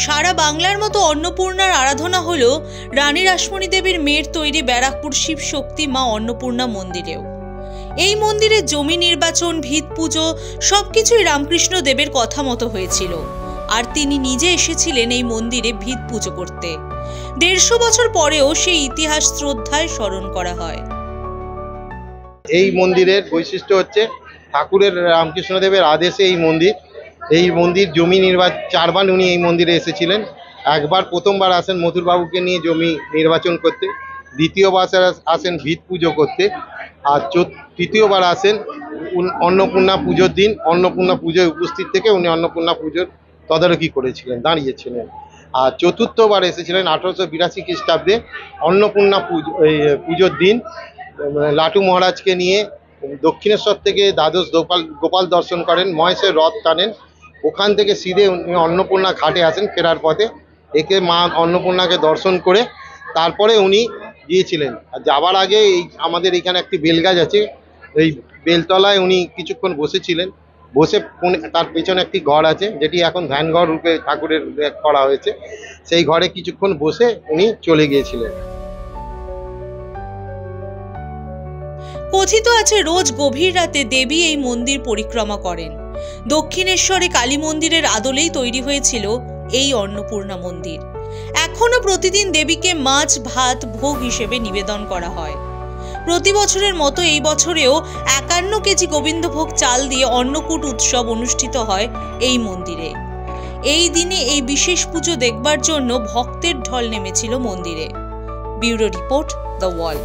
সারা বাংলার মতো অন্নপূর্ণার আরাধনা হল রানী রাসমণি দেবীর মেয়ের তৈরি ব্যারাকপুর শিব শক্তি মা অন্নপূর্ণা মন্দিরেও। এই মন্দিরে জমি নির্বাচন, ভিত পুজো সবকিছুই রামকৃষ্ণ দেবের কথা মতো হয়েছিল, আর তিনি নিজে এসেছিলেন এই মন্দিরে ভিত পুজো করতে। 150 বছর পরেও সেই ইতিহাস শ্রদ্ধায় স্মরণ করা হয়। এই মন্দিরের বৈশিষ্ট্য হচ্ছে ঠাকুরের রামকৃষ্ণ দেবের আদেশে এই মন্দির জমি নির্বাচন 4 বার উনি এই মন্দিরে এসেছিলেন। একবার প্রথমবার আসেন মথুরবাবুকে নিয়ে জমি নির্বাচন করতে, দ্বিতীয়বার আসেন ভিত পুজো করতে, আর তৃতীয়বার আসেন অন্নপূর্ণা পুজোর দিন। অন্নপূর্ণা পুজোয় উপস্থিত থেকে উনি অন্নপূর্ণা পুজোর তদারকি করেছিলেন, দাঁড়িয়েছিলেন। আর চতুর্থবার এসেছিলেন 1882 খ্রিস্টাব্দে অন্নপূর্ণা পুজোর দিন লাটু মহারাজকে নিয়ে দক্ষিণেশ্বর থেকে দ্বাদশ গোপাল দর্শন করেন, মহেশের রথ টানেন, ওখান থেকে সিধে উনি অন্নপূর্ণা ঘাটে আসেন ফেরার পথে। একে মা অন্নপূর্ণাকে দর্শন করে তারপরে উনি গিয়েছিলেন। আর যাবার আগে আমাদের এখানে একটি বেলগাছ আছে, এই বেলতলায় উনি কিছুক্ষণ বসেছিলেন। বসে তার পেছনে একটি ঘর আছে, যেটি এখন ধ্যানঘর রূপে ঠাকুরের করা হয়েছে। সেই ঘরে কিছুক্ষণ বসে উনি চলে গিয়েছিলেন। কথিত আছে রোজ গভীর রাতে দেবী এই মন্দির পরিক্রমা করেন। দক্ষিণেশ্বরে কালী মন্দিরের আদলেই তৈরি হয়েছিল এই অন্নপূর্ণা মন্দির। এখনো প্রতিদিন দেবীকে মাছ ভাত ভোগ হিসেবে নিবেদন করা হয়। প্রতি বছরের মতো এই বছরেও 51 কেজি গোবিন্দভোগ চাল দিয়ে অন্নকূট উৎসব অনুষ্ঠিত হয় এই মন্দিরে। এই দিনে এই বিশেষ পুজো দেখবার জন্য ভক্তের ঢল নেমেছিল মন্দিরে। Bureau report, the wall.